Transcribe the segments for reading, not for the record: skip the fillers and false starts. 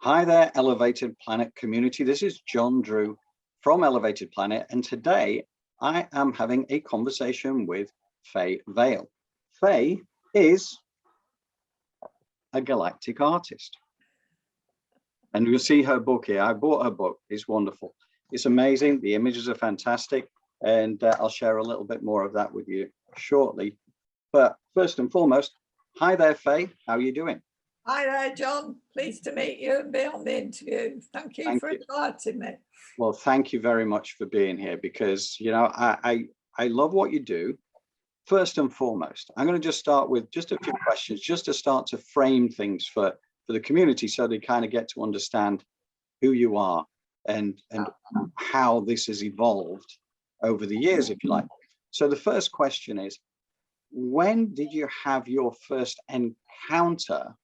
Hi there, Elevated Planet community. This is John Drew from Elevated Planet, and today I am having a conversation with Fay Vale. Fay is a galactic artist, and you'll see her book here. I bought her book. It's wonderful. It's amazing. The images are fantastic, and I'll share a little bit more of that with you shortly. But first and foremost, hi there, Fay. How are you doing? Hi there, John. Pleased to meet you and be on the interview. Thank you for inviting me. Well, thank you very much for being here, because, you know, I love what you do. First and foremost, I'm going to just start with just a few questions, just to start to frame things for the community, so they kind of get to understand who you are and how this has evolved over the years, if you like. So the first question is, when did you have your first encounter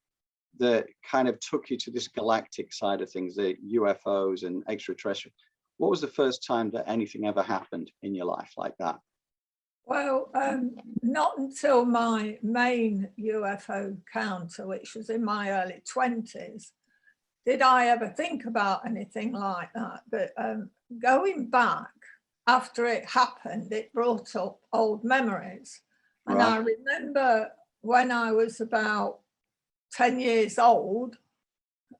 that kind of took you to this galactic side of things, the UFOs and extraterrestrial? What was the first time that anything ever happened in your life like that? Well, not until my main UFO encounter, which was in my early 20s, did I ever think about anything like that. But going back after it happened, it brought up old memories. And Right. I remember when I was about 10 years old,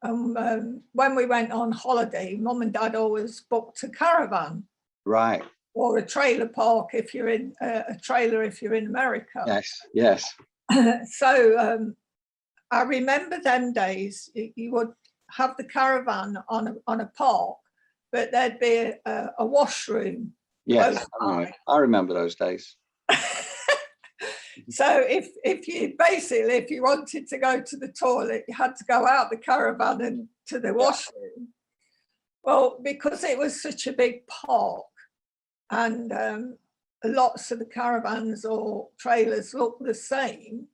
when we went on holiday, Mum and Dad always booked a caravan. Right. Or a trailer park if you're in a trailer if you're in America. Yes, yes. So I remember them days. You would have the caravan on a park, but there'd be a washroom. Yes, I remember those days. So if you wanted to go to the toilet, you had to go out the caravan and to the washroom. Well, because it was such a big park, and lots of the caravans or trailers looked the same,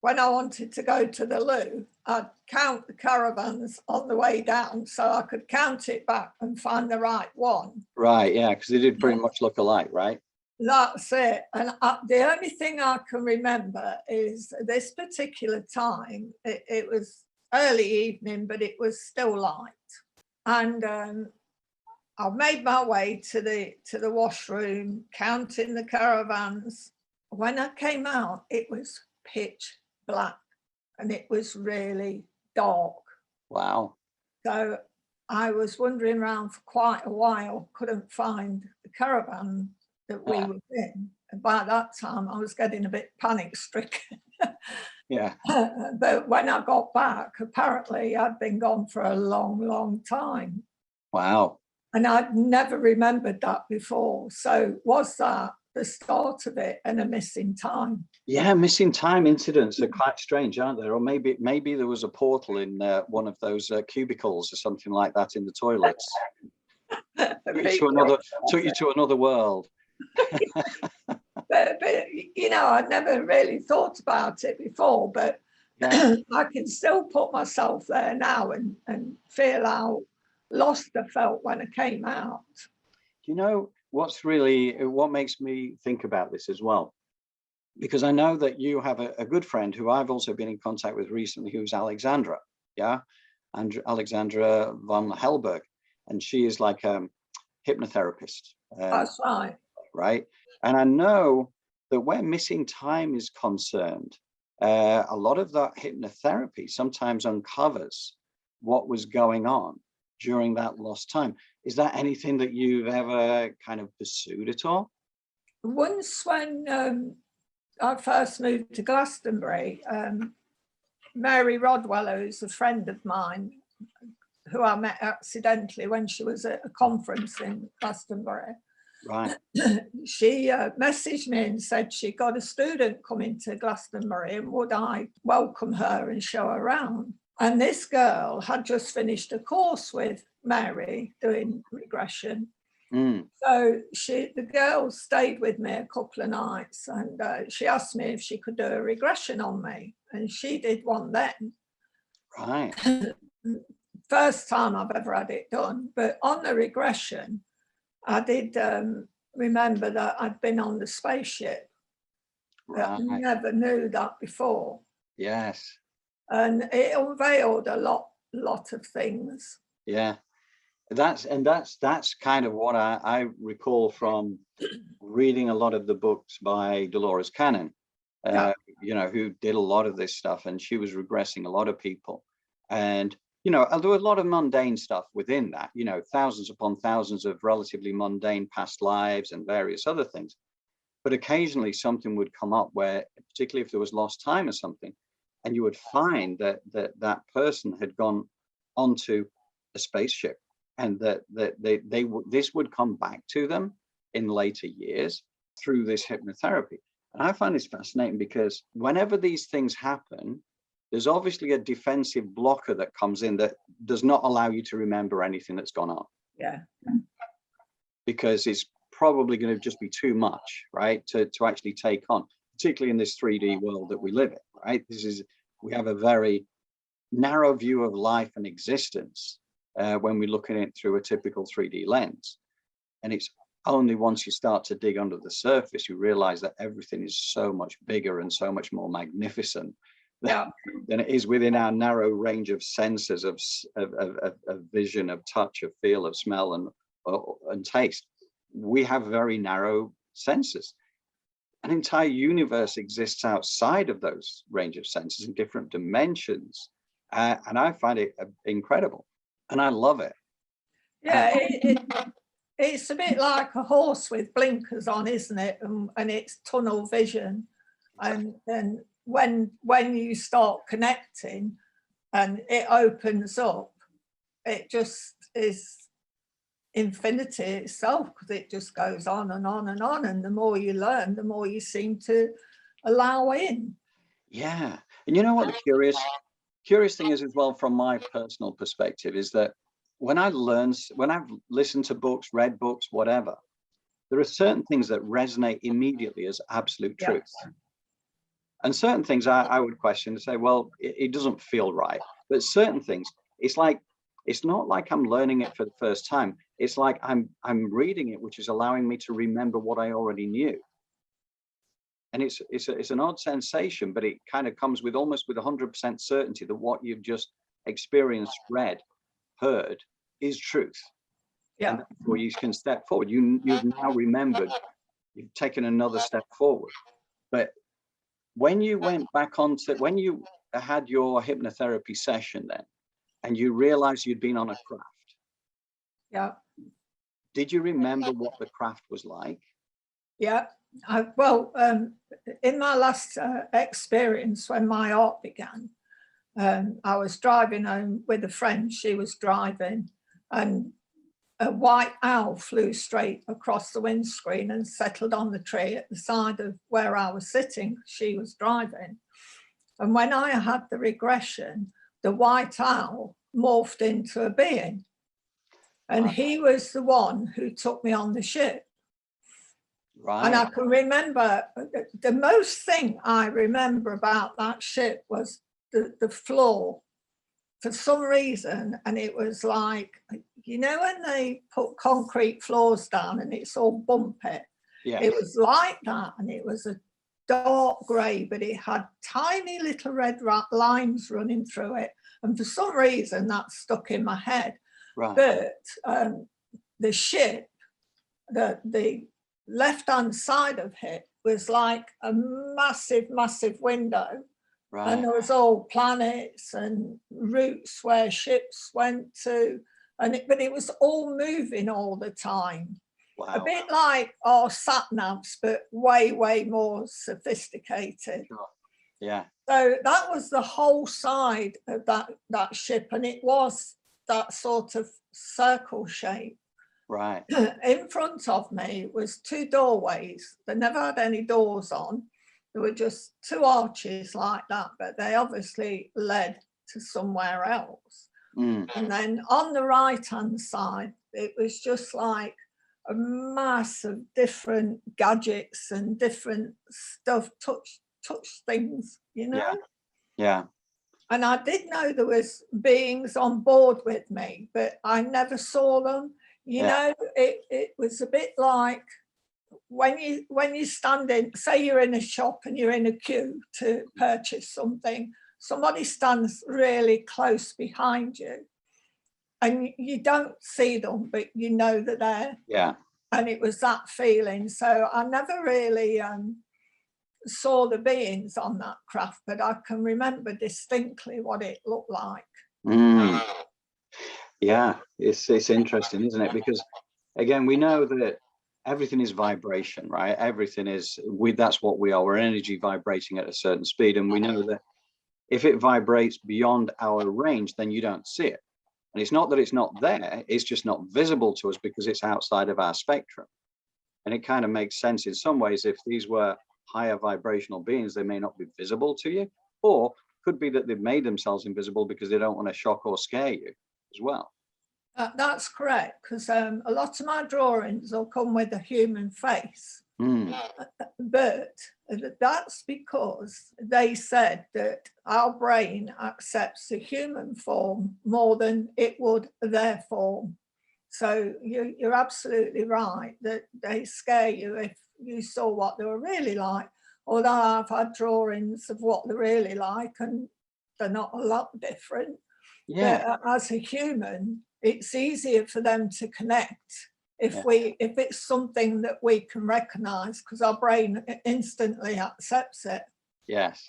when I wanted to go to the loo, I'd count the caravans on the way down so I could count it back and find the right one. Right, yeah, because they did pretty much look alike, right? That's it. And the only thing I can remember is this particular time, it was early evening, but it was still light. And I made my way to the washroom, counting the caravans. When I came out, it was pitch black and it was really dark. Wow. So I was wandering around for quite a while, couldn't find the caravan that we were in. And by that time, I was getting a bit panic stricken. Yeah. But when I got back, apparently I'd been gone for a long, long time. Wow. And I'd never remembered that before. So was that the start of it, and a missing time? Yeah, missing time incidents are quite strange, aren't there? Or maybe there was a portal in one of those cubicles or something like that in the toilets. Took you to another world. but you know, I'd never really thought about it before, but yeah. I can still put myself there now and feel how lost I felt when I came out. You know, what makes me think about this as well, because I know that you have a good friend who I've also been in contact with recently, who's Alexandra, and Alexandra von Helberg, and she is like a hypnotherapist. That's right. Right. And I know that where missing time is concerned, a lot of that hypnotherapy sometimes uncovers what was going on during that lost time. Is that anything that you've ever kind of pursued at all? Once when I first moved to Glastonbury, Mary Rodwell, who's a friend of mine, who I met accidentally when she was at a conference in Glastonbury. Right. She messaged me and said she got a student coming to Glastonbury and would I welcome her and show her around. And this girl had just finished a course with Mary doing regression. So the girl stayed with me a couple of nights, and she asked me if she could do a regression on me, and she did one then. Right. First time I've ever had it done, but on the regression, I did remember that I'd been on the spaceship. Right. I never knew that before. Yes. And it unveiled a lot lot of things. Yeah. That's kind of what I recall from reading a lot of the books by Dolores Cannon, you know, who did a lot of this stuff, and she was regressing a lot of people. And, you know, there was a lot of mundane stuff within that, you know, thousands upon thousands of relatively mundane past lives and various other things. But occasionally something would come up where, particularly if there was lost time or something, and you would find that that person had gone onto a spaceship, and that this would come back to them in later years through this hypnotherapy. And I find this fascinating because whenever these things happen, there's obviously a defensive blocker that comes in that does not allow you to remember anything that's gone on. Yeah. Because it's probably going to just be too much, right, to actually take on, particularly in this 3D world that we live in, right? We have a very narrow view of life and existence when we look at it through a typical 3D lens. And it's only once you start to dig under the surface, you realize that everything is so much bigger and so much more magnificent than it is within our narrow range of senses of vision, of touch, of feel, of smell, and taste. We have very narrow senses. An entire universe exists outside of those range of senses in different dimensions. And I find it incredible. And I love it. Yeah, it's a bit like a horse with blinkers on, isn't it? And it's tunnel vision. And when you start connecting and it opens up, it just is infinity itself, because it just goes on and on and on. And the more you learn, the more you seem to allow in. Yeah. And you know what the curious thing is as well, from my personal perspective, is that when I've listened to books, read books, whatever, there are certain things that resonate immediately as absolute truth. And certain things I would question and say, well, it doesn't feel right. But certain things, it's not like I'm learning it for the first time. It's like I'm reading it, which is allowing me to remember what I already knew. And it's an odd sensation, but it kind of comes with almost with 100% certainty that what you've just experienced, read, heard is truth. Yeah. And therefore you can step forward. You've now remembered, you've taken another step forward. But when you went back when you had your hypnotherapy session then, and you realized you'd been on a craft. Yeah. Did you remember what the craft was like? Yeah. In my last experience, when my art began, I was driving home with a friend. She was driving, and a white owl flew straight across the windscreen and settled on the tree at the side of where I was sitting. She was driving. And when I had the regression, the white owl morphed into a being. And he was the one who took me on the ship. Right. And I can remember, the most thing I remember about that ship was the floor, for some reason. And it was like, you know, when they put concrete floors down and it's all bumpy, it was like that. And it was a dark grey, but it had tiny little red lines running through it. And for some reason that stuck in my head. Right. But the ship, the left-hand side of it was like a massive, massive window. Right. And there was all planets and routes where ships went to, but it was all moving all the time. Wow. A bit like our sat-navs, but way, way more sophisticated. Sure. Yeah. So that was the whole side of that ship, and it was that sort of circle shape. Right. In front of me was two doorways. They never had any doors on. There were just two arches like that, but they obviously led to somewhere else. And then on the right-hand side, it was just like a mass of different gadgets and different stuff, touch things, you know? Yeah. And I did know there was beings on board with me, but I never saw them. You know, it was a bit like when you stand in, say you're in a shop and you're in a queue to purchase something, somebody stands really close behind you and you don't see them, but you know that they're, Yeah. and it was that feeling. So I never really saw the beings on that craft, but I can remember distinctly what it looked like. Mm. Yeah, it's interesting, isn't it? Because again, we know that everything is vibration, right? Everything is, that's what we are. We're energy vibrating at a certain speed. And we know that if it vibrates beyond our range, then you don't see it. And it's not that it's not there, it's just not visible to us because it's outside of our spectrum. And it kind of makes sense in some ways. If these were higher vibrational beings, they may not be visible to you, or could be that they've made themselves invisible because they don't want to shock or scare you as well. That's correct, because a lot of my drawings will come with a human face. But that's because they said that our brain accepts the human form more than it would their form. So you're absolutely right that they scare you if you saw what they were really like. Although I've had drawings of what they're really like, and they're not a lot different. Yeah. But as a human, it's easier for them to connect if it's something that we can recognize, because our brain instantly accepts it. Yes.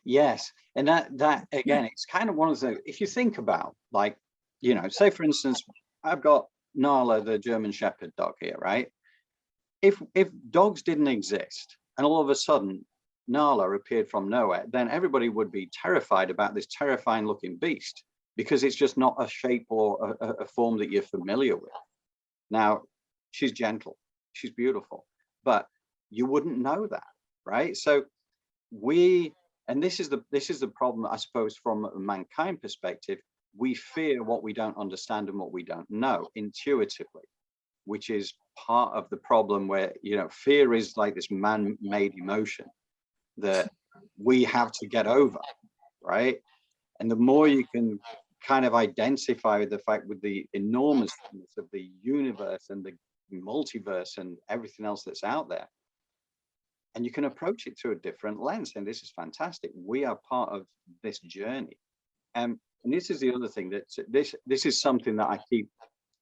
Yes. And that again, it's kind of one of the, if you think about, like, you know, say for instance, I've got Nala, the German Shepherd dog here, right? If dogs didn't exist and all of a sudden Nala appeared from nowhere, then everybody would be terrified about this terrifying looking beast, because it's just not a shape or a form that you're familiar with. Now, she's gentle, she's beautiful, but you wouldn't know that, right? So and this is the problem, I suppose, from a mankind perspective. We fear what we don't understand and what we don't know intuitively, which is part of the problem, where, you know, fear is like this man-made emotion that we have to get over, right? And the more you can kind of identify the fact with the enormousness of the universe and the multiverse and everything else that's out there, and you can approach it through a different lens, and this is fantastic. We are part of this journey. And this is the other thing, that this is something that I keep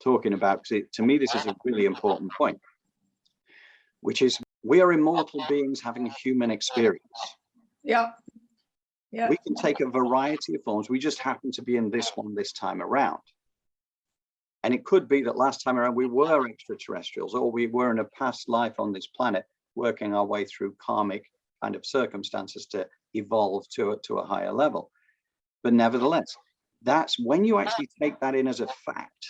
talking about, because to me this is a really important point, which is we are immortal beings having a human experience. Yeah. Yeah. We can take a variety of forms. We just happen to be in this one this time around. And it could be that last time around we were extraterrestrials, or we were in a past life on this planet, working our way through karmic kind of circumstances to evolve to a higher level. But nevertheless, that's when you actually take that in as a fact,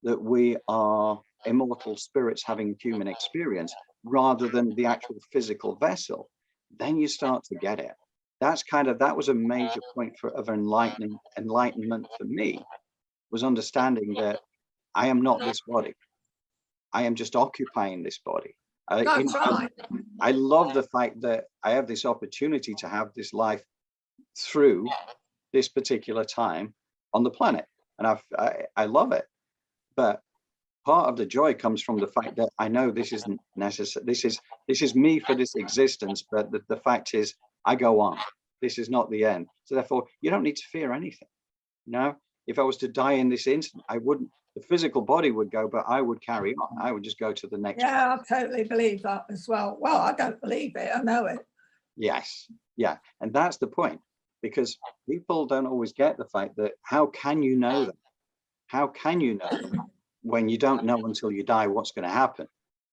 that we are immortal spirits having a human experience rather than the actual physical vessel, then you start to get it. That was a major point of enlightenment for me, was understanding that I am not this body. I am just occupying this body. That's right. I love the fact that I have this opportunity to have this life through this particular time on the planet, and I love it. But part of the joy comes from the fact that I know this isn't necessary. This is me for this existence, but the fact is I go on. This is not the end. So therefore, you don't need to fear anything. You know, if I was to die in this instant, I wouldn't. The physical body would go, but I would carry on. I would just go to the next. Yeah, I totally believe that as well. Well, I don't believe it, I know it. Yes, yeah, and that's the point, because people don't always get the fact that how can you know that? How can you know when you don't know until you die what's going to happen?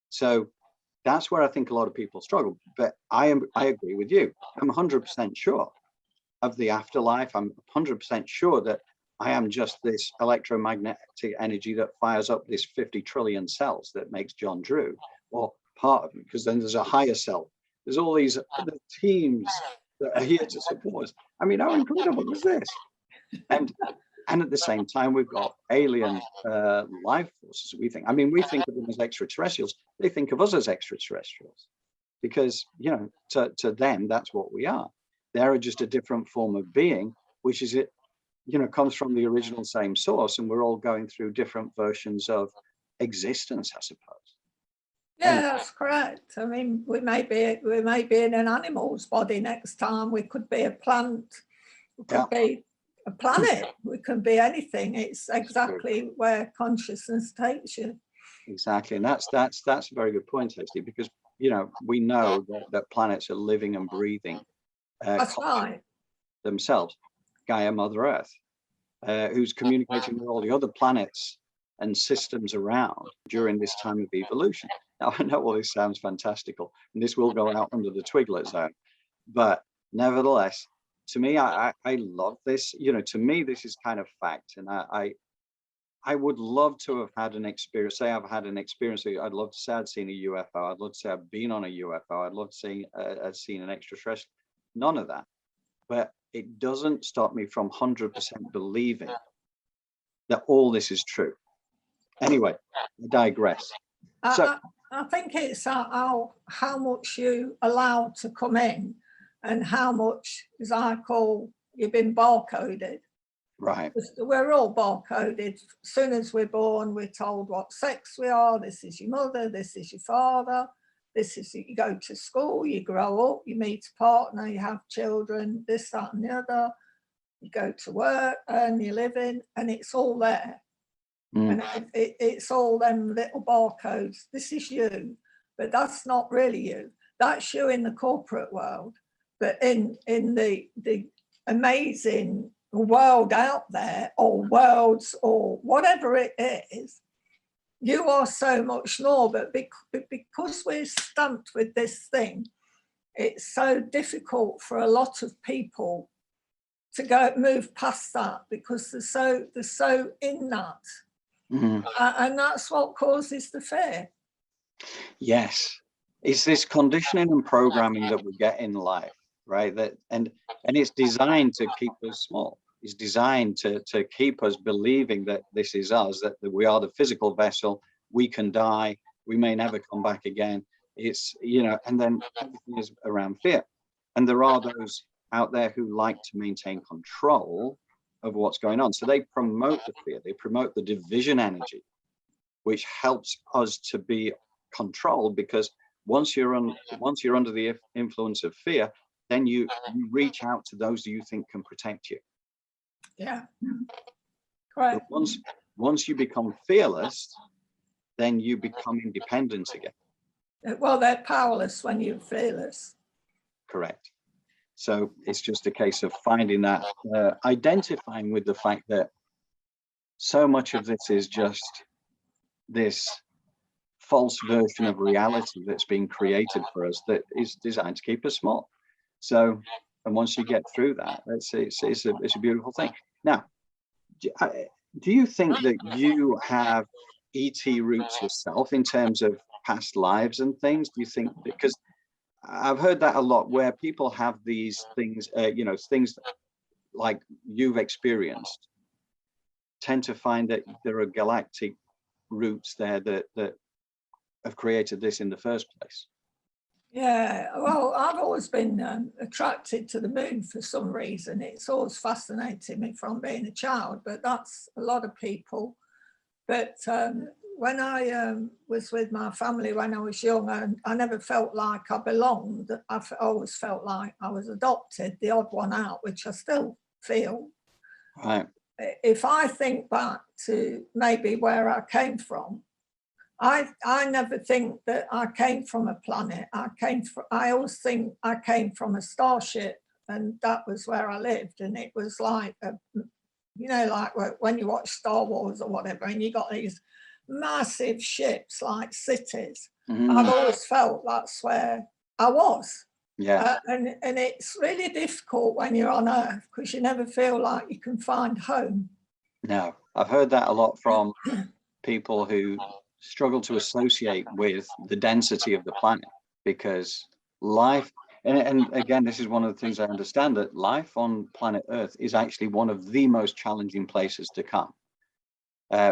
So that's where I think a lot of people struggle. But I agree with you. I'm 100% sure of the afterlife. I'm 100% sure that I am just this electromagnetic energy that fires up this 50 trillion cells that makes John Drew, or part of it, because then there's a higher cell. There's all these other teams that are here to support us. I mean, how incredible is this? And at the same time, we've got alien life forces. We think of them as extraterrestrials. They think of us as extraterrestrials, because, you know, to them, that's what we are. They're just a different form of being, which is it, you know, comes from the original same source, and we're all going through different versions of existence, I suppose. Yeah, that's correct. I mean, we may be in an animal's body next time. We could be a plant. We could be a planet. We can be anything. It's exactly where consciousness takes you. Exactly, and that's a very good point, actually, because you know we know that planets are living and breathing That's right. themselves. Gaia, Mother Earth, who's communicating with all the other planets and systems around during this time of evolution. Now, I know all this sounds fantastical, and this will go out under the Twiglet zone, but nevertheless, to me, I love this. You know, to me, this is kind of fact, and I would love to have had an experience. Say I've had an experience. I'd love to say I'd seen a UFO. I'd love to say I've been on a UFO. I'd love to say I'd seen an extraterrestrial. None of that. But it doesn't stop me from 100% believing that all this is true. Anyway, I digress. So I think it's how much you allow to come in and how much, as I call, you've been barcoded. right. We're all barcoded. As soon as we're born, we're told what sex we are. This is your mother, this is your father. This is, you go to school, you grow up, you meet a partner, you have children, this, that, and the other. You go to work, earn your living, and it's all there. And it's all them little barcodes. This is you, but that's not really you. That's you in the corporate world. But in the amazing world out there, or worlds, or whatever it is, you are so much more. But because we're stumped with this thing, it's so difficult for a lot of people to move past that, because they're so in that. And that's what causes the fear. Yes, it's this conditioning and programming that we get in life, right? That and it's designed to keep us small. It's designed to keep us believing that this is us, that we are the physical vessel. We can die. We may never come back again. It's, you know, and then everything is around fear. And there are those out there who like to maintain control of what's going on. So they promote the fear, they promote the division energy, which helps us to be controlled, because once you're under the influence of fear, then you reach out to those you think can protect you. Yeah. Correct. But once you become fearless, then you become independent again. Well, they're powerless when you're fearless. Correct. So it's just a case of finding that, identifying with the fact that so much of this is just this false version of reality that's being created for us that is designed to keep us small. So, and once you get through that, it's a beautiful thing. Now, do you think that you have ET roots yourself in terms of past lives and things? Do you think, because I've heard that a lot, where people have these things, you know, things like you've experienced, tend to find that there are galactic roots there that have created this in the first place. Yeah, well, I've always been attracted to the moon for some reason. It's always fascinated me from being a child, but that's a lot of people. But when I was with my family when I was young, I never felt like I belonged. I always felt like I was adopted, the odd one out, which I still feel. Right. If I think back to maybe where I came from, I never think that I came from a planet. I always think I came from a starship, and that was where I lived. And it was like, you know, like when you watch Star Wars or whatever, and you got these massive ships like cities. I've always felt that's where I was. Yeah. And it's really difficult when you're on Earth, because you never feel like you can find home. No, I've heard that a lot from people who struggle to associate with the density of the planet, because life, and again, this is one of the things I understand, that life on planet Earth is actually one of the most challenging places to come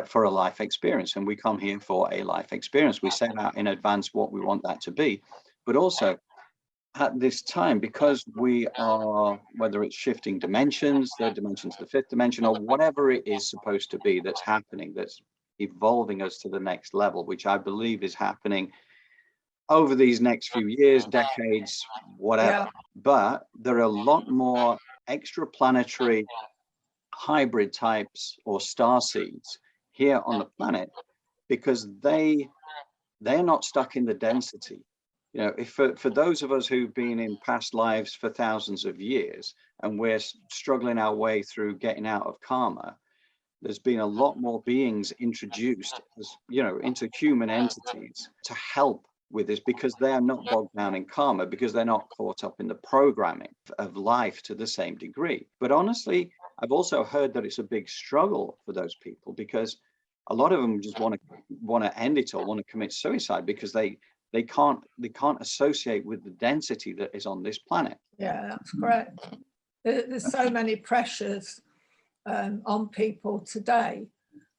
for a life experience. And we come here for a life experience. We set out in advance what we want that to be, but also at this time, because we are, whether it's shifting dimensions, third dimension to the fifth dimension, or whatever it is supposed to be that's happening, that's evolving us to the next level, which I believe is happening over these next few years, decades, whatever. Yeah. But there are a lot more extraplanetary hybrid types or star seeds here on the planet, because they're not stuck in the density. You know, if for those of us who've been in past lives for thousands of years and we're struggling our way through getting out of karma, there's been a lot more beings introduced, as you know, into human entities to help with this, because they are not bogged down in karma, because they're not caught up in the programming of life to the same degree. But honestly, I've also heard that it's a big struggle for those people, because a lot of them just want to end it or want to commit suicide because they can't associate with the density that is on this planet. Yeah, that's correct. There's so many pressures on people today.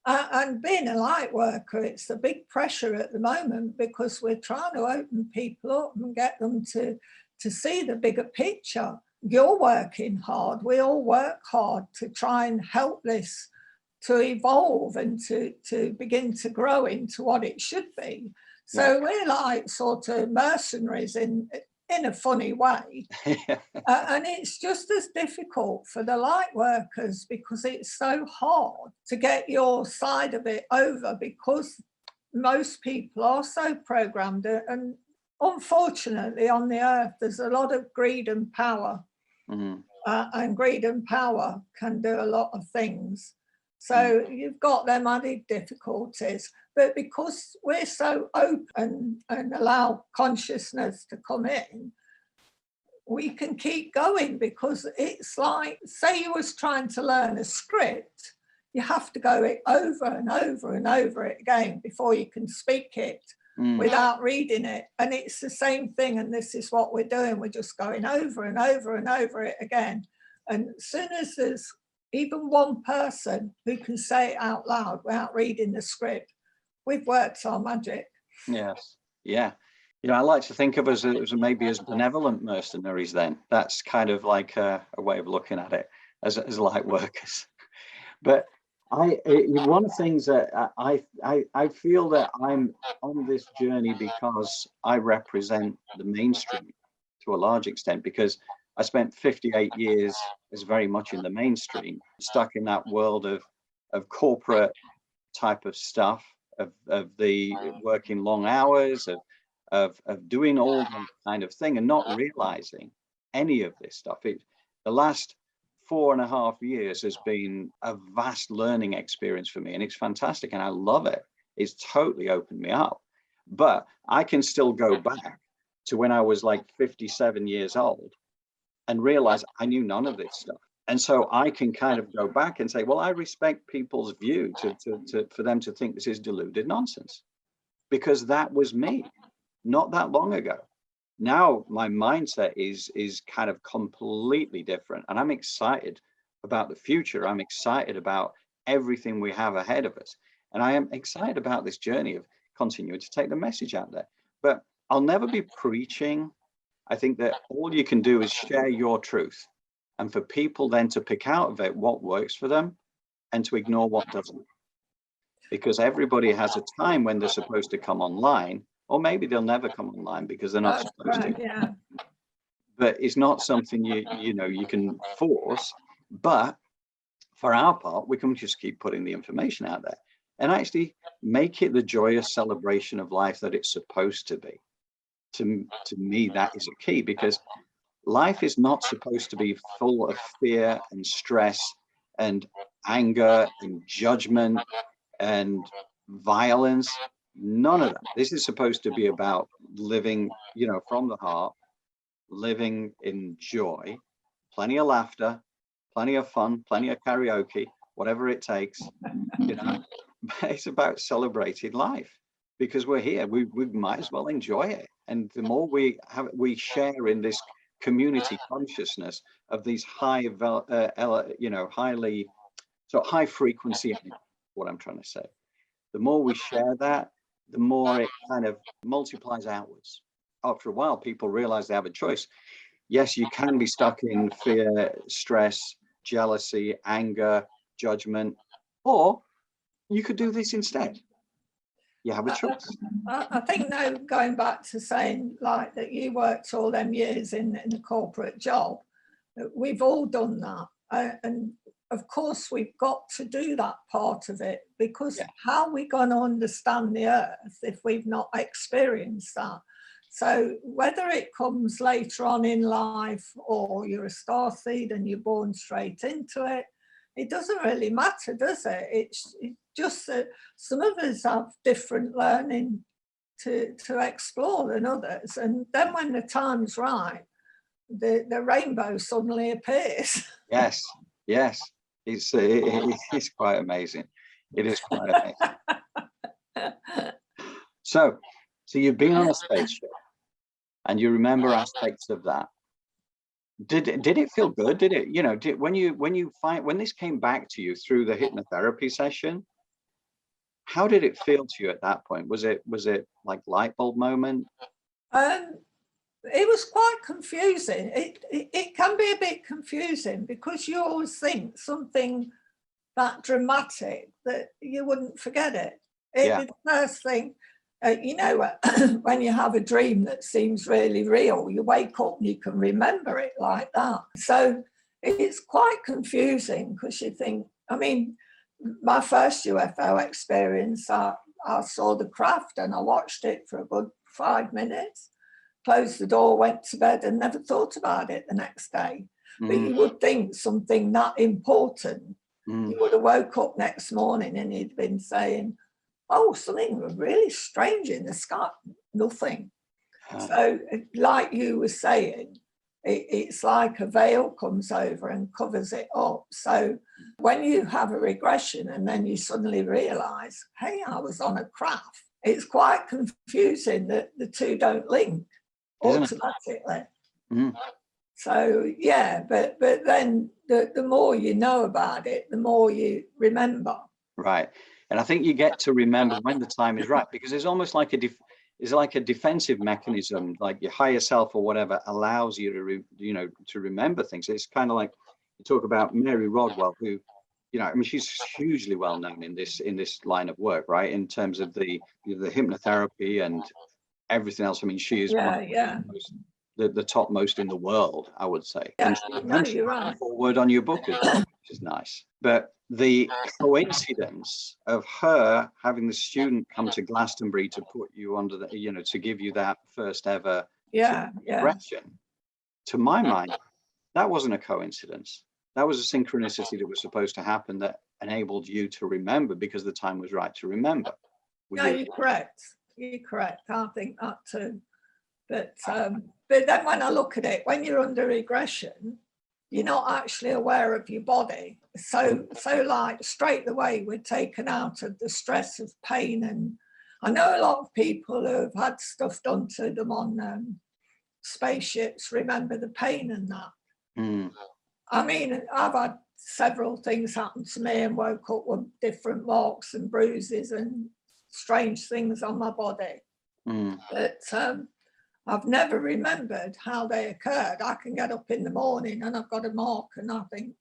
And being a light worker, it's a big pressure at the moment, because we're trying to open people up and get them to see the bigger picture. You're working hard. We all work hard to try and help this to evolve and to begin to grow into what it should be. So we're like sort of mercenaries in a funny way. And it's just as difficult for the light workers, because it's so hard to get your side of it over, because most people are so programmed. And unfortunately, on the earth, there's a lot of greed and power. Mm-hmm. And greed and power can do a lot of things. So you've got them added difficulties. But because we're so open and allow consciousness to come in, we can keep going, because it's like, say you was trying to learn a script, you have to go it over and over and over it again before you can speak it without reading it. And it's the same thing, and this is what we're doing. We're just going over and over and over it again. And as soon as there's even one person who can say it out loud without reading the script, we've worked our magic. Yes, yeah. You know, I like to think of us as maybe as benevolent mercenaries then. That's kind of like a way of looking at it as light workers. But one of the things that I feel that I'm on this journey because I represent the mainstream to a large extent, because I spent 58 years as very much in the mainstream, stuck in that world of corporate type of stuff, of the working long hours, of doing all that kind of thing and not realizing any of this stuff. The last 4.5 years has been a vast learning experience for me, and it's fantastic, and I love it. It's totally opened me up. But I can still go back to when I was like 57 years old and realize I knew none of this stuff. And so I can kind of go back and say, well, I respect people's view for them to think this is deluded nonsense, because that was me not that long ago. Now my mindset is kind of completely different, and I'm excited about the future. I'm excited about everything we have ahead of us. And I am excited about this journey of continuing to take the message out there. But I'll never be preaching. I think that all you can do is share your truth, and for people then to pick out of it what works for them and to ignore what doesn't. Because everybody has a time when they're supposed to come online, or maybe they'll never come online because they're not supposed to. Yeah. But it's not something you can force. But for our part, we can just keep putting the information out there and actually make it the joyous celebration of life that it's supposed to be. To me, that is a key, because life is not supposed to be full of fear and stress and anger and judgment and violence. None of that. This is supposed to be about living, from the heart, living in joy, plenty of laughter, plenty of fun, plenty of karaoke, whatever it takes. But it's about celebrating life, because we're here. We might as well enjoy it. And the more we share in this community consciousness of these highly high frequency, what I'm trying to say, the more we share that, the more it kind of multiplies outwards. After a while, people realize they have a choice. Yes, you can be stuck in fear, stress, jealousy, anger, judgment, or you could do this instead. You have a choice. I think now, going back to saying like that you worked all them years in a corporate job, We've all done that. And of course, we've got to do that part of it, because how are we going to understand the earth if we've not experienced that? So whether it comes later on in life or you're a starseed and you're born straight into it, it doesn't really matter, does it? It's just that some of us have different learning to explore than others. And then when the time's right, the rainbow suddenly appears. Yes, yes. It's quite amazing. It is quite amazing. So you've been on a spaceship and you remember aspects of that. Did it feel good? Did it, when this came back to you through the hypnotherapy session, how did it feel to you at that point? Was it like light bulb moment? It was quite confusing. It can be a bit confusing because you always think something that dramatic that you wouldn't forget it. It'd be the first thing. When you have a dream that seems really real, you wake up and you can remember it like that. So it's quite confusing because you think, I mean, my first UFO experience, I saw the craft and I watched it for a good 5 minutes, closed the door, went to bed and never thought about it the next day. But you would think something that important, you would have woke up next morning and you'd been saying, oh, something really strange in the sky. Nothing. So like you were saying, it's like a veil comes over and covers it up. So when you have a regression and then you suddenly realise, hey, I was on a craft, it's quite confusing that the two don't link automatically. So yeah, but then the more you know about it, the more you remember. Right. And I think you get to remember when the time is right, because it's almost like a defensive mechanism, like your higher self or whatever allows you to to remember things. It's kind of like you talk about Mary Rodwell, who, I mean, she's hugely well known in this line of work, right? In terms of the hypnotherapy and everything else. I mean, she is the topmost in the world, I would say. Yeah, and you're right. Forward on your book as well, which is nice. But the coincidence of her having the student come to Glastonbury to put you under the, to give you that first ever regression, to my mind, that wasn't a coincidence. That was a synchronicity that was supposed to happen that enabled you to remember because the time was right to remember. You're correct. You're correct. I think that too. But then when I look at it, when you're under regression, you're not actually aware of your body. So like straight away, we're taken out of the stress of pain. And I know a lot of people who have had stuff done to them on spaceships remember the pain and that. I mean, I've had several things happen to me and woke up with different marks and bruises and strange things on my body. But I've never remembered how they occurred. I can get up in the morning and I've got a mark and I think,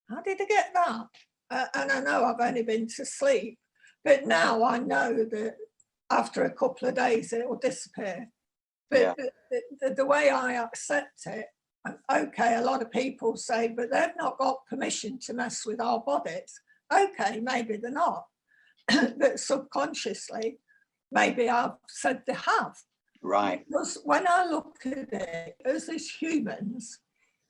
how did I get that? And I know I've only been to sleep, but now I know that after a couple of days it will disappear. But the way I accept it, okay, a lot of people say, but they've not got permission to mess with our bodies. Okay, maybe they're not, but subconsciously, maybe I've said they have. Right. Because when I look at it, as humans,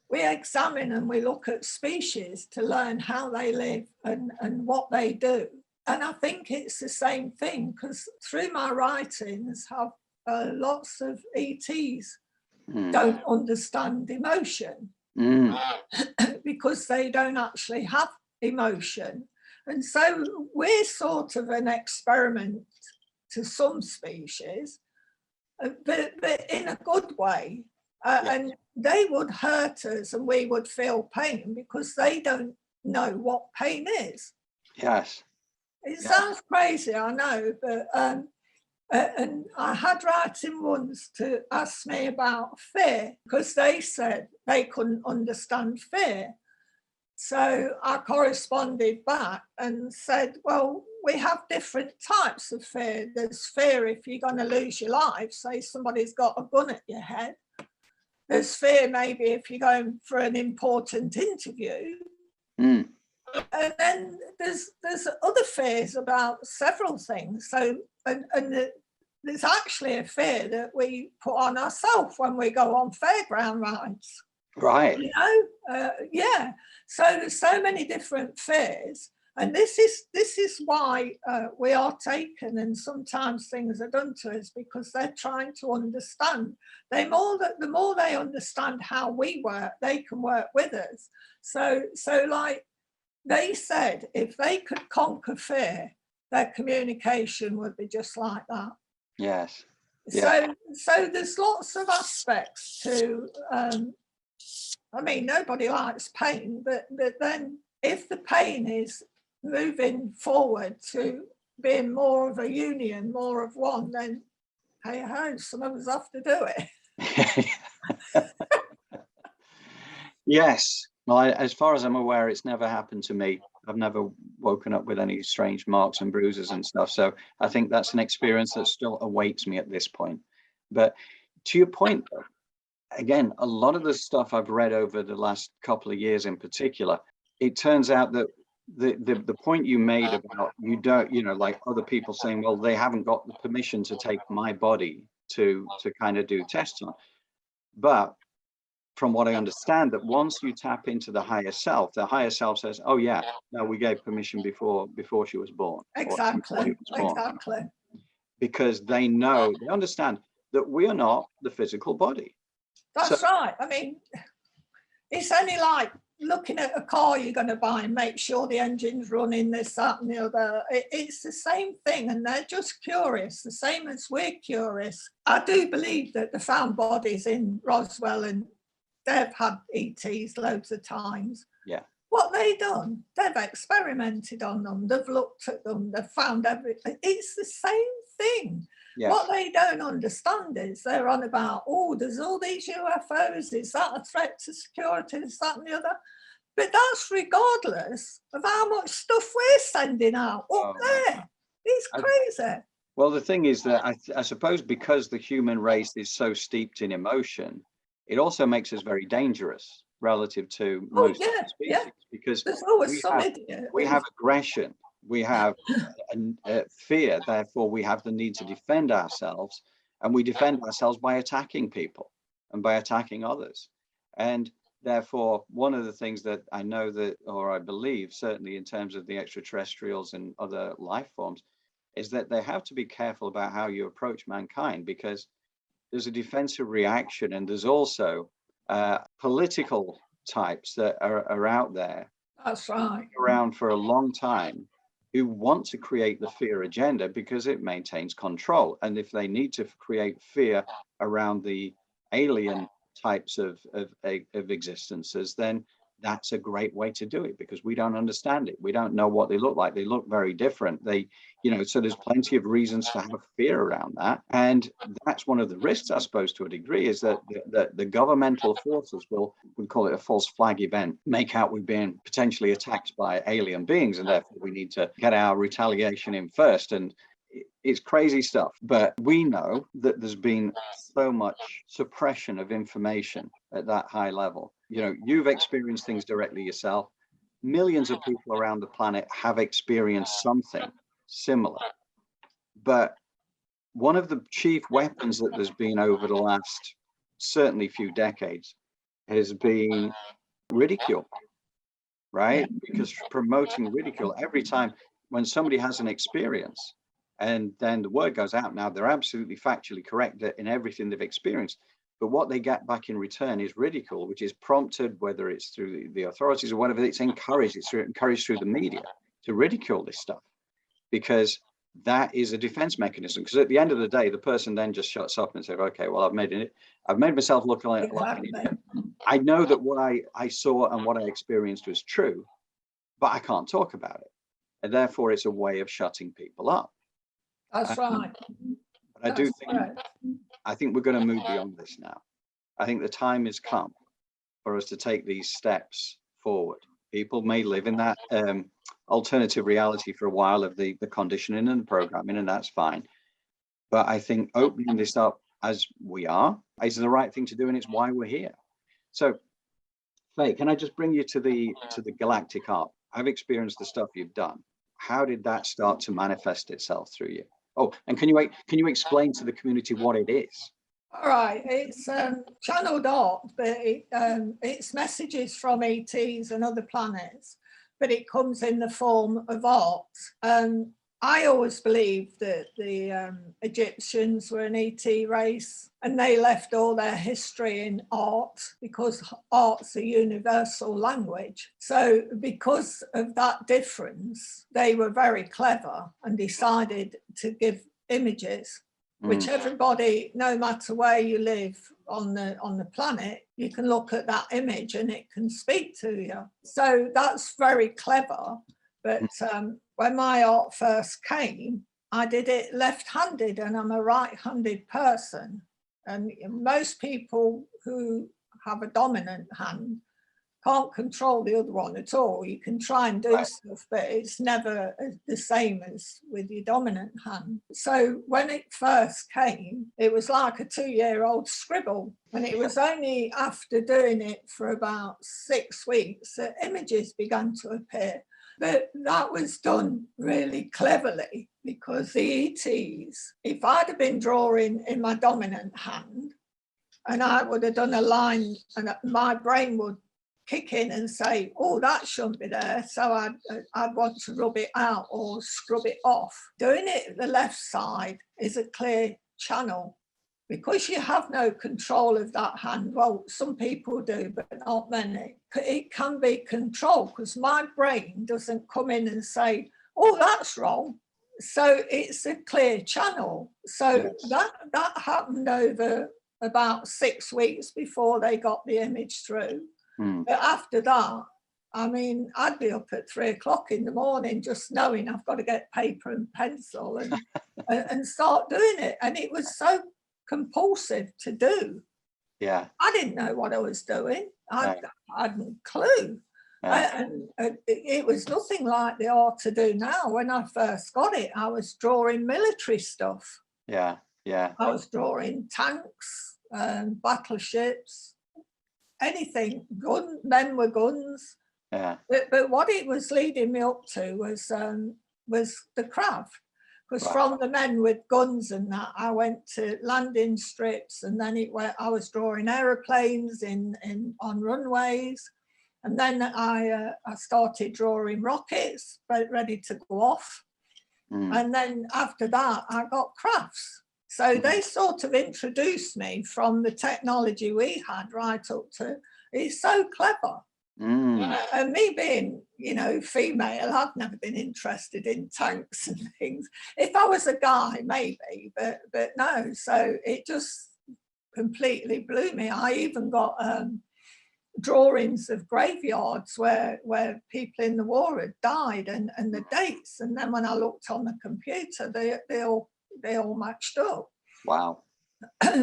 we examine and we look at species to learn how they live and what they do. And I think it's the same thing, because through my writings, lots of ETs don't understand emotion because they don't actually have emotion. And so we're sort of an experiment to some species, but in a good way. And they would hurt us and we would feel pain because they don't know what pain is. Yes. It sounds crazy, I know, but and I had writing ones to ask me about fear because they said they couldn't understand fear. So I corresponded back and said, well, we have different types of fear. There's fear if you're going to lose your life, say somebody's got a gun at your head. There's fear maybe if you're going for an important interview. Mm. And then there's other fears about several things. So, there's actually a fear that we put on ourselves when we go on fairground rides. Right. You know, yeah. So there's so many different fears, and this is why we are taken, and sometimes things are done to us because they're trying to understand. The more they understand how we work, they can work with us. So like they said, if they could conquer fear, their communication would be just like that. Yes. Yeah. So there's lots of aspects to. I mean, nobody likes pain, but then if the pain is moving forward to being more of a union, more of one, then hey ho, some of us have to do it. Yes. Well, as far as I'm aware, it's never happened to me. I've never woken up with any strange marks and bruises and stuff. So I think that's an experience that still awaits me at this point. But to your point, though, again, a lot of the stuff I've read over the last couple of years in particular, it turns out that the point you made about you don't, you know, like other people saying, well, they haven't got the permission to take my body to kind of do tests on. But from what I understand, that once you tap into the higher self says, oh yeah, no, we gave permission before she was born. Exactly. Exactly. Because they know, they understand that we are not the physical body. That's right. I mean, it's only like looking at a car you're going to buy and make sure the engine's running, this, that, and the other. It's the same thing, and they're just curious, the same as we're curious. I do believe that they found bodies in Roswell, and they've had ETs loads of times. Yeah. What they've done, they've experimented on them, they've looked at them, they've found everything. It's the same thing. Yes. What they don't understand is they're on about, oh, there's all these UFOs, is that a threat to security, is that and the other? But that's regardless of how much stuff we're sending out up there. It's crazy. Well, the thing is that I suppose because the human race is so steeped in emotion, it also makes us very dangerous relative to most species, because there's always some idiot. We have aggression, we have fear, therefore we have the need to defend ourselves, and we defend ourselves by attacking people and by attacking others. And therefore, one of the things that I know that, or I believe, certainly in terms of the extraterrestrials and other life forms, is that they have to be careful about how you approach mankind, because there's a defensive reaction, and there's also political types that are out there. That's right. Around for a long time, who want to create the fear agenda because it maintains control. And if they need to create fear around the alien types of existences, then that's a great way to do it, because we don't understand it. We don't know what they look like. They look very different. They, you know, so there's plenty of reasons to have fear around that. And that's one of the risks, I suppose, to a degree, is that the governmental forces will, we call it a false flag event, make out we're being potentially attacked by alien beings, and therefore we need to get our retaliation in first. And it's crazy stuff, but we know that there's been so much suppression of information at that high level. You know, you've experienced things directly yourself. Millions of people around the planet have experienced something similar. But one of the chief weapons that there's been over the last certainly few decades has been ridicule, right? Because promoting ridicule every time when somebody has an experience, and then the word goes out, now they're absolutely factually correct in everything they've experienced, but what they get back in return is ridicule, which is prompted, whether it's through the authorities or whatever, it's encouraged through the media to ridicule this stuff, because that is a defense mechanism. Because at the end of the day, the person then just shuts up and says, okay, well, I've made myself look like an idiot. I know that what I saw and what I experienced was true, but I can't talk about it. And therefore it's a way of shutting people up. That's right. But I think we're going to move beyond this now. I think the time has come for us to take these steps forward. People may live in that alternative reality for a while of the conditioning and the programming, and that's fine. But I think opening this up as we are is the right thing to do, and it's why we're here. So, Fay, can I just bring you to the Galactic art? I've experienced the stuff you've done. How did that start to manifest itself through you? Oh, and can you explain to the community what it is? All right, it's channeled art, but it's messages from ETs and other planets, but it comes in the form of art. I always believed that the Egyptians were an ET race, and they left all their history in art because art's a universal language. So because of that difference, they were very clever and decided to give images, which everybody, no matter where you live on the planet, you can look at that image and it can speak to you. So that's very clever. But when my art first came, I did it left-handed, and I'm a right-handed person. And most people who have a dominant hand can't control the other one at all. You can try and do stuff, but it's never the same as with your dominant hand. So when it first came, it was like a 2-year-old scribble. And it was only after doing it for about 6 weeks that images began to appear. But that was done really cleverly, because the ETs, if I'd have been drawing in my dominant hand and I would have done a line, and my brain would kick in and say, oh, that shouldn't be there, so I'd want to rub it out or scrub it off. Doing it at the left side is a clear channel. Because you have no control of that hand, well, some people do, but not many. It can be controlled, because my brain doesn't come in and say, oh, that's wrong. So it's a clear channel. So that happened over about 6 weeks before they got the image through. But after that, I mean, I'd be up at 3 o'clock in the morning just knowing I've got to get paper and pencil and start doing it. And it was so compulsive to do. Yeah. I didn't know what I was doing. I hadn't a clue. And it was nothing like the art to do now. When I first got it, I was drawing military stuff. Yeah. I was drawing tanks, battleships, anything. Men were guns. Yeah. But what it was leading me up to was the craft. Because from the men with guns and that, I went to landing strips, and then I was drawing aeroplanes on runways, and then I started drawing rockets ready to go off, and then after that I got crafts. So they sort of introduced me from the technology we had right up to, it's so clever. And me being, female, I've never been interested in tanks and things. If I was a guy, maybe, but no. So it just completely blew me. I even got drawings of graveyards where people in the war had died, and the dates. And then when I looked on the computer, they all matched up. Wow.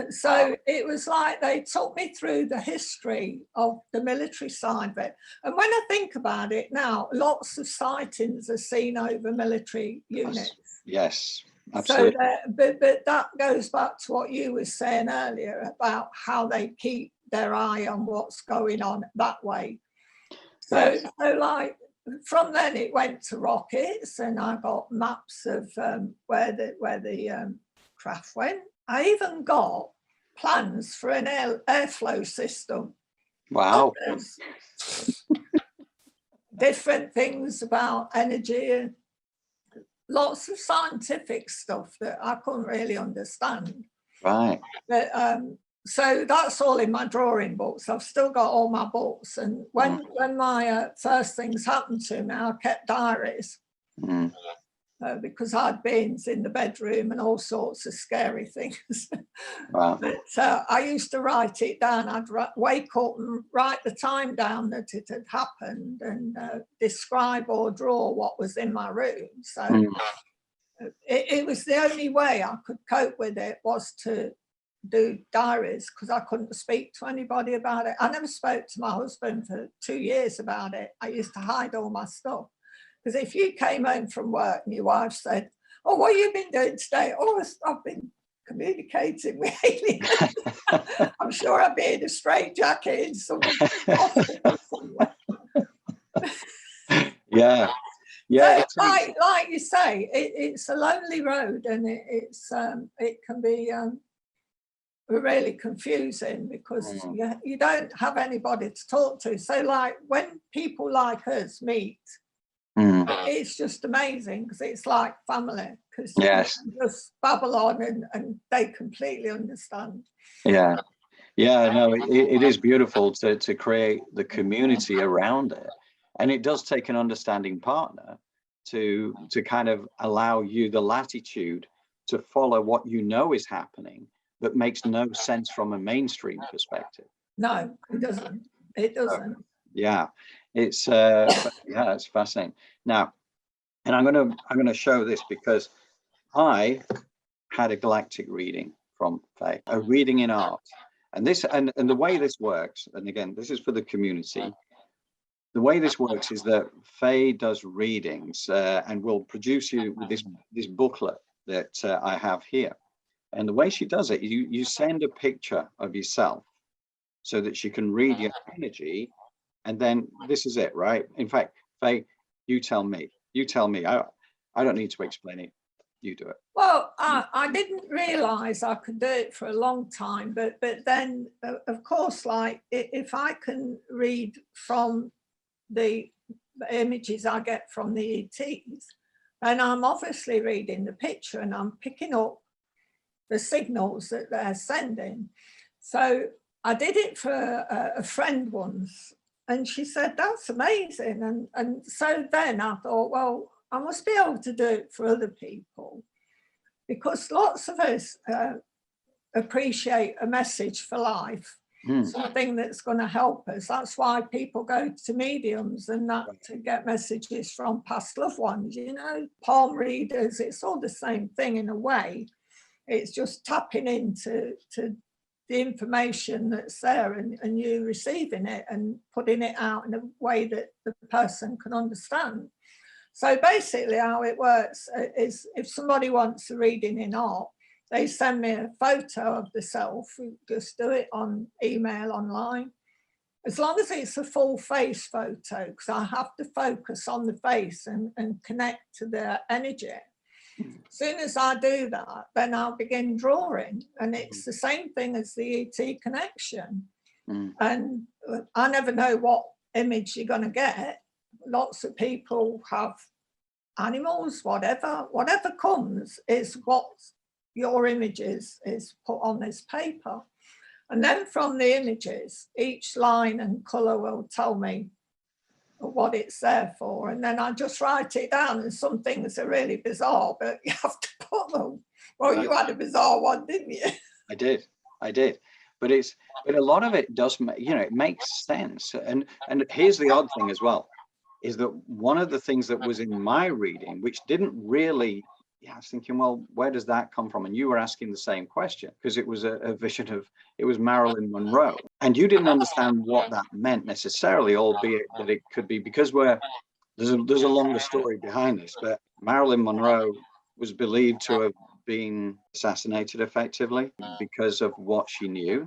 So it was like they took me through the history of the military side of it. And when I think about it now, lots of sightings are seen over military units. Yes, absolutely. So but that goes back to what you were saying earlier about how they keep their eye on what's going on that way. So like from then it went to rockets, and I got maps of where the craft went. I even got plans for an airflow system. Wow. Different things about energy, and lots of scientific stuff that I couldn't really understand. Right. But so that's all in my drawing books. I've still got all my books. And when my first things happened to me, I kept diaries. Because I had bins in the bedroom and all sorts of scary things. Wow. But I used to write it down. I'd wake up and write the time down that it had happened, and describe or draw what was in my room. So it was the only way I could cope with it, was to do diaries, because I couldn't speak to anybody about it. I never spoke to my husband for 2 years about it. I used to hide all my stuff. Because if you came home from work and your wife said, oh, what have you been doing today? Oh, I've been communicating with aliens. I'm sure I'd be in a straitjacket in some hospital somewhere. Yeah. Yeah. So, like you say, it's a lonely road, and it can be really confusing because you don't have anybody to talk to. So like when people like us meet, it's just amazing because it's like family, because you can just babble on and they completely understand. Yeah. Yeah, no, it is beautiful to create the community around it. And it does take an understanding partner to kind of allow you the latitude to follow what you know is happening, but makes no sense from a mainstream perspective. No, it doesn't. It doesn't. Yeah, it's it's fascinating. Now, and I'm gonna show this because I had a galactic reading from Fay, a reading in art. And this and the way this works, and again, this is for the community. The way this works is that Fay does readings and will produce you with this booklet that I have here. And the way she does it, you send a picture of yourself so that she can read your energy. And then this is it, right? In fact, Fay, you tell me. I don't need to explain it. You do it. Well, I didn't realize I could do it for a long time, but then of course, like if I can read from the images I get from the ETs, and I'm obviously reading the picture and I'm picking up the signals that they're sending. So I did it for a friend once, and she said, that's amazing. And so then I thought, well, I must be able to do it for other people, because lots of us appreciate a message for life, something that's going to help us. That's why people go to mediums and that to get messages from past loved ones, you know, palm readers, it's all the same thing in a way. It's just tapping into the information that's there and you receiving it and putting it out in a way that the person can understand. So basically how it works is if somebody wants a reading in art, they send me a photo of the self. We just do it on email online. As long as it's a full face photo, because I have to focus on the face and connect to the energy. As soon as I do that, then I'll begin drawing. And it's the same thing as the ET connection. And I never know what image you're going to get. Lots of people have animals, whatever comes is what your images is put on this paper. And then from the images, each line and colour will tell me what it's there for. And then I just write it down, and some things are really bizarre, but you have to put them. Well, you had a bizarre one, didn't you? I did. But a lot of it does, you know, it makes sense. And here's the odd thing as well, is that one of the things that was in my reading, which didn't really, I was thinking, well, where does that come from? And you were asking the same question, because it was a vision of, it was Marilyn Monroe. And you didn't understand what that meant necessarily, albeit that it could be, because there's a longer story behind this, but Marilyn Monroe was believed to have been assassinated effectively because of what she knew,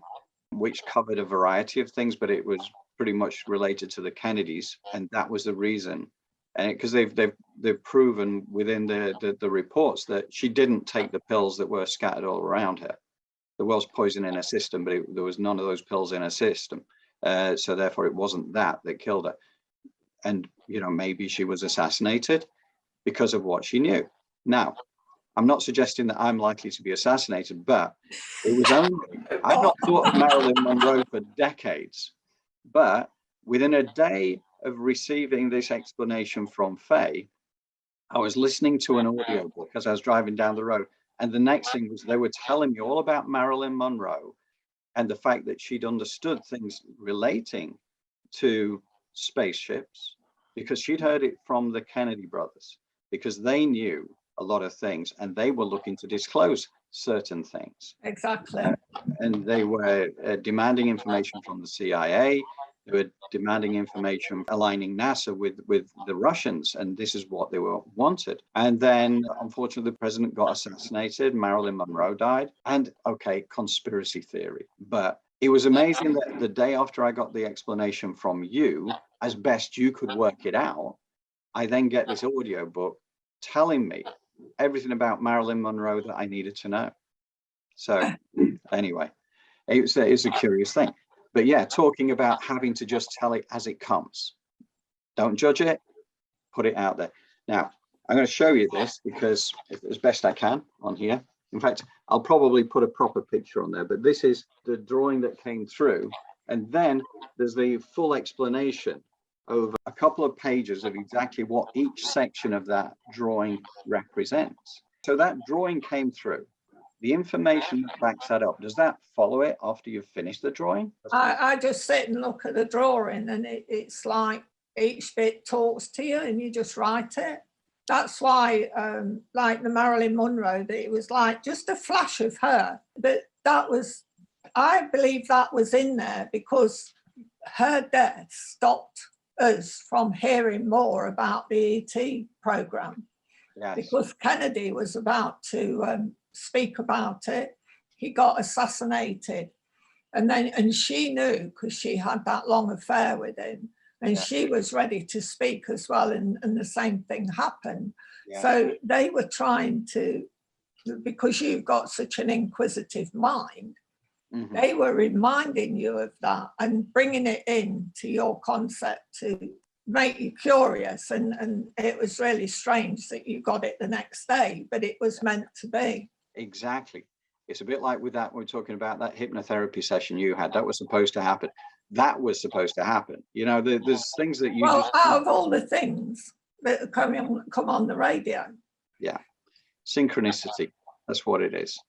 which covered a variety of things, but it was pretty much related to the Kennedys, and that was the reason. And because they've proven within the reports that she didn't take the pills that were scattered all around her. There was poison in her system, but there was none of those pills in her system. So therefore, it wasn't that killed her. And you know, maybe she was assassinated because of what she knew. Now, I'm not suggesting that I'm likely to be assassinated, but it was only, I've not thought of Marilyn Monroe for decades, but within a day of receiving this explanation from Fay, I was listening to an audiobook as I was driving down the road. And the next thing was they were telling me all about Marilyn Monroe and the fact that she'd understood things relating to spaceships, because she'd heard it from the Kennedy brothers, because they knew a lot of things and they were looking to disclose certain things. Exactly. And they were demanding information from the CIA. They were demanding information, aligning NASA with the Russians, and this is what they were wanted. And then, unfortunately, the president got assassinated. Marilyn Monroe died. And okay, conspiracy theory. But it was amazing that the day after I got the explanation from you, as best you could work it out, I then get this audio book telling me everything about Marilyn Monroe that I needed to know. So anyway, it's a curious thing. But yeah, talking about having to just tell it as it comes. Don't judge it, put it out there. Now, I'm going to show you this because as best I can on here. In fact, I'll probably put a proper picture on there, but this is the drawing that came through. And then there's the full explanation over a couple of pages of exactly what each section of that drawing represents. So that drawing came through. The information that backs that up, does that follow it after you've finished the drawing? I just sit and look at the drawing, and it's like each bit talks to you and you just write it. That's why, like the Marilyn Monroe, that it was like just a flash of her. But that was, I believe that was in there because her death stopped us from hearing more about the ET program. Yes. Because Kennedy was about to speak about it. He got assassinated, and she knew because she had that long affair with him, and she was ready to speak as well, and the same thing happened. So they were trying to, because you've got such an inquisitive mind, they were reminding you of that and bringing it into your concept to make you curious, and it was really strange that you got it the next day, but it was meant to be. Exactly. It's a bit like with that, we're talking about that hypnotherapy session you had. That was supposed to happen. That was supposed to happen. You know, there's things that you out of all the things that come on the radio. Yeah. Synchronicity. That's what it is.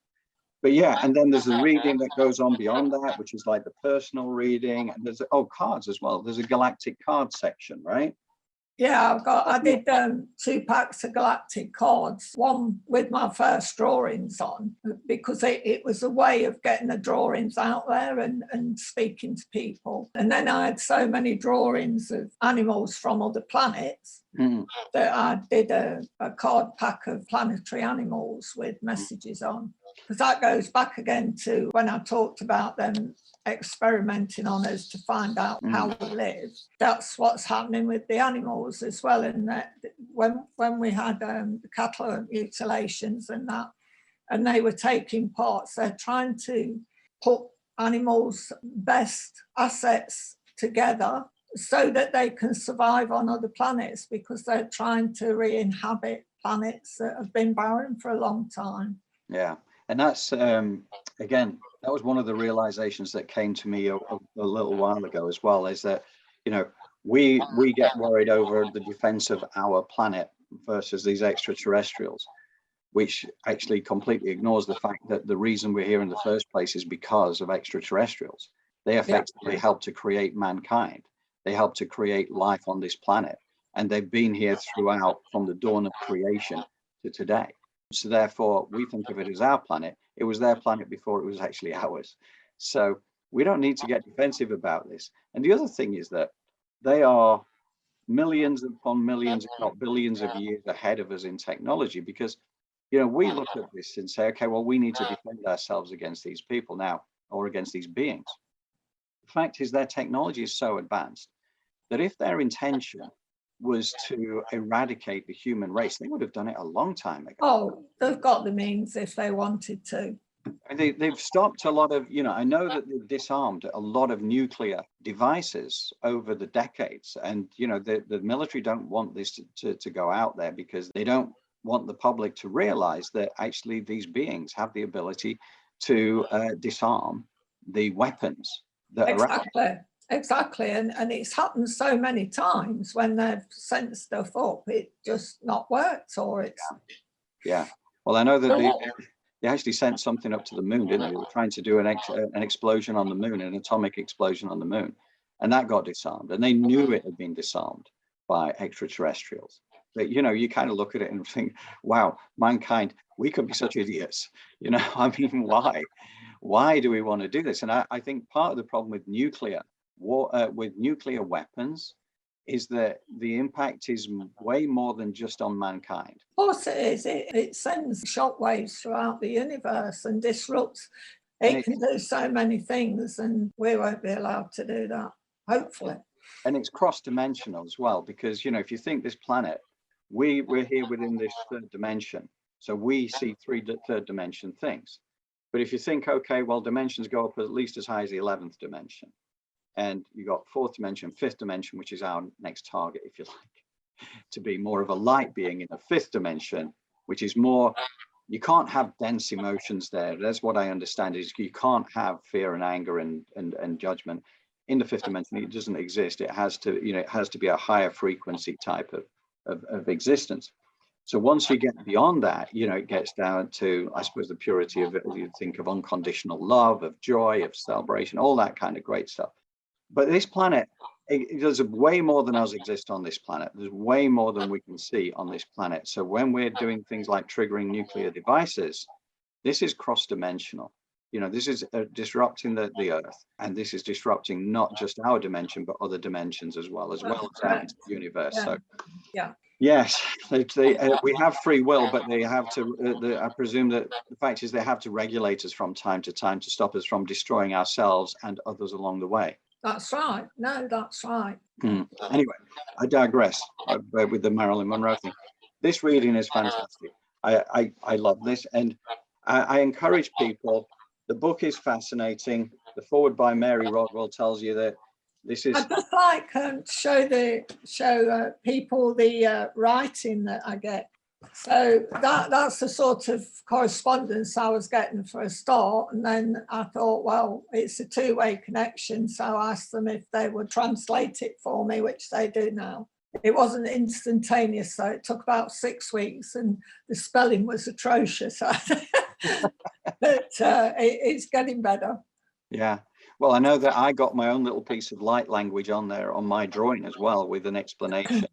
But yeah, and then there's the reading that goes on beyond that, which is like the personal reading. And there's cards as well. There's a galactic card section, right? Yeah, I did 2 packs of galactic cards, one with my first drawings on, because it was a way of getting the drawings out there and speaking to people. And then I had so many drawings of animals from other planets that I did a card pack of planetary animals with messages on. Because that goes back again to when I talked about them experimenting on us to find out how we live. That's what's happening with the animals as well. And that when we had cattle mutilations and that, and they were taking parts, they're trying to put animals' best assets together so that they can survive on other planets, because they're trying to re-inhabit planets that have been barren for a long time. Yeah, and that's again, that was one of the realizations that came to me a little while ago as well, is that, you know, we get worried over the defense of our planet versus these extraterrestrials, which actually completely ignores the fact that the reason we're here in the first place is because of extraterrestrials. They effectively help to create mankind. They help to create life on this planet, and they've been here throughout, from the dawn of creation to today. So therefore, we think of it as our planet. It was their planet before it was actually ours. So we don't need to get defensive about this. And the other thing is that they are millions upon millions, if not billions of years ahead of us in technology, because, you know, we look at this and say, okay, well, we need to defend ourselves against these people now, or against these beings. The fact is, their technology is so advanced that if their intention was to eradicate the human race, they would have done it a long time ago. Oh, they've got the means if they wanted to. And they've stopped a lot of, you know, I know that they've disarmed a lot of nuclear devices over the decades. And, you know, the military don't want this to go out there, because they don't want the public to realize that actually these beings have the ability to disarm the weapons that are out there. Exactly, and it's happened so many times when they've sent stuff up, it just not worked, or it's... Yeah. Well, I know that they actually sent something up to the moon, didn't they? They were trying to do an explosion on the moon, an atomic explosion on the moon, and that got disarmed, and they knew it had been disarmed by extraterrestrials. But, you know, you kind of look at it and think, wow, mankind, we could be such idiots. You know, I mean, why do we want to do this? And I think part of the problem with nuclear with nuclear weapons is that the impact is way more than just on mankind. Of course it is. It sends shockwaves throughout the universe and disrupts. It can do so many things, and we won't be allowed to do that, hopefully. And it's cross-dimensional as well, because, you know, if you think this planet, we're here within this third dimension. So we see third dimension things. But if you think, okay, well, dimensions go up at least as high as the 11th dimension. And you got fourth dimension, fifth dimension, which is our next target, if you like, to be more of a light being in the fifth dimension, which is more, you can't have dense emotions there. That's what I understand, is you can't have fear and anger and judgment in the fifth dimension. It doesn't exist. It has to, you know, it has to be a higher frequency type of existence. So once you get beyond that, you know, it gets down to, I suppose, the purity of it. You think of unconditional love, of joy, of celebration, all that kind of great stuff. But this planet, there's way more than us exist on this planet. There's way more than we can see on this planet. So when we're doing things like triggering nuclear devices, this is cross-dimensional. You know, this is disrupting the Earth, and this is disrupting not just our dimension, but other dimensions as well as out into the universe. Yeah. So, yeah. Yes, we have free will, but they have to, I presume that the fact is they have to regulate us from time to time to stop us from destroying ourselves and others along the way. That's right. No, that's right. Anyway, I digress with the Marilyn Monroe thing. This reading is fantastic. I love this, and I encourage people. The book is fascinating. The foreword by Mary Rodwell tells you that this is. I'd just like to show people the writing that I get. So that's the sort of correspondence I was getting for a start. And then I thought, well, it's a two-way connection. So I asked them if they would translate it for me, which they do now. It wasn't instantaneous, so it took about 6 weeks, and the spelling was atrocious. But it's getting better. Yeah. Well, I know that I got my own little piece of light language on there on my drawing as well, with an explanation.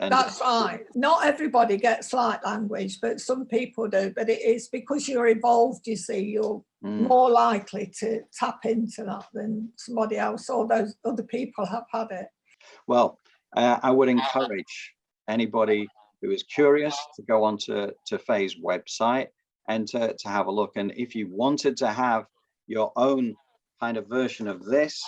And that's right. Not everybody gets light language, but some people do. But it is because you're evolved, you see, you're more likely to tap into that than somebody else, or those other people have had it. Well, I would encourage anybody who is curious to go onto Fay's website and to have a look. And if you wanted to have your own kind of version of this,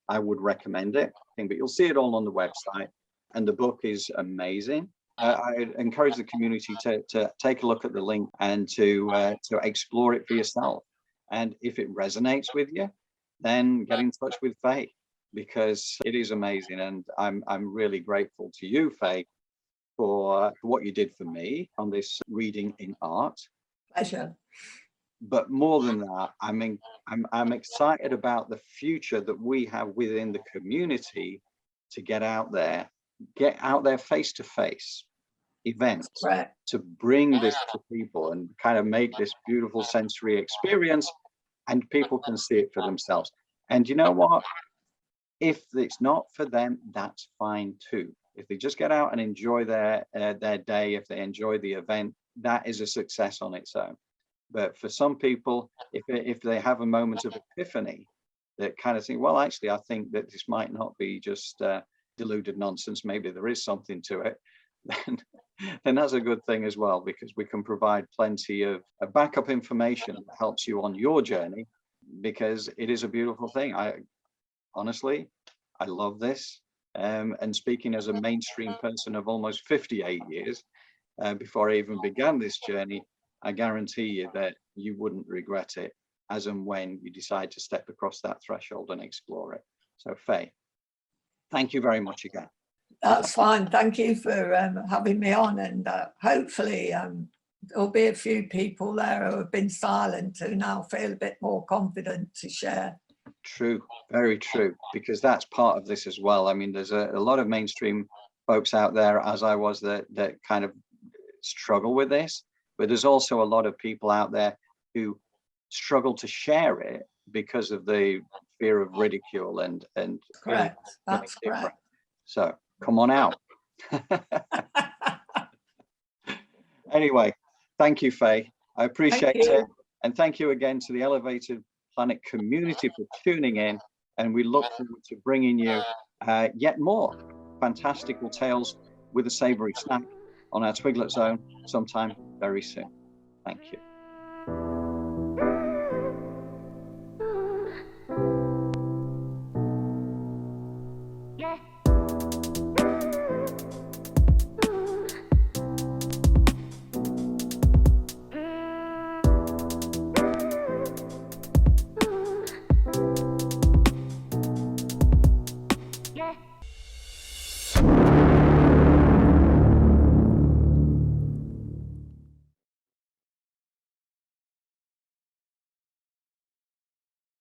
I would recommend it. But you'll see it all on the website. And the book is amazing. I encourage the community to take a look at the link and to explore it for yourself. And if it resonates with you, then get in touch with Fay, because it is amazing. And I'm really grateful to you, Fay, for what you did for me on this reading in art. Pleasure. But more than that, I'm excited about the future that we have within the community to get out there face-to-face events to bring this to people and kind of make this beautiful sensory experience, and people can see it for themselves. And you know what? If it's not for them, that's fine too. If they just get out and enjoy their day, if they enjoy the event, that is a success on its own. But for some people, if they have a moment of epiphany, that kind of think, well, actually, I think that this might not be just deluded nonsense, maybe there is something to it, then that's a good thing as well, because we can provide plenty of backup information that helps you on your journey, because it is a beautiful thing. Honestly, I love this. And speaking as a mainstream person of almost 58 years, before I even began this journey, I guarantee you that you wouldn't regret it as and when you decide to step across that threshold and explore it. So, Fay, thank you very much again. That's fine. Thank you for having me on, and hopefully there'll be a few people there who have been silent who now feel a bit more confident to share. True, very true, because that's part of this as well. I mean, there's a lot of mainstream folks out there, as I was, that kind of struggle with this, but there's also a lot of people out there who struggle to share it because of the fear of ridicule and correct. That's correct. So come on out. Anyway, thank you, Fay. I appreciate it. And thank you again to the Elevated Planet community for tuning in and we look forward to bringing you yet more fantastical tales with a savory snack on our Twiglet Zone sometime very soon. Thank you.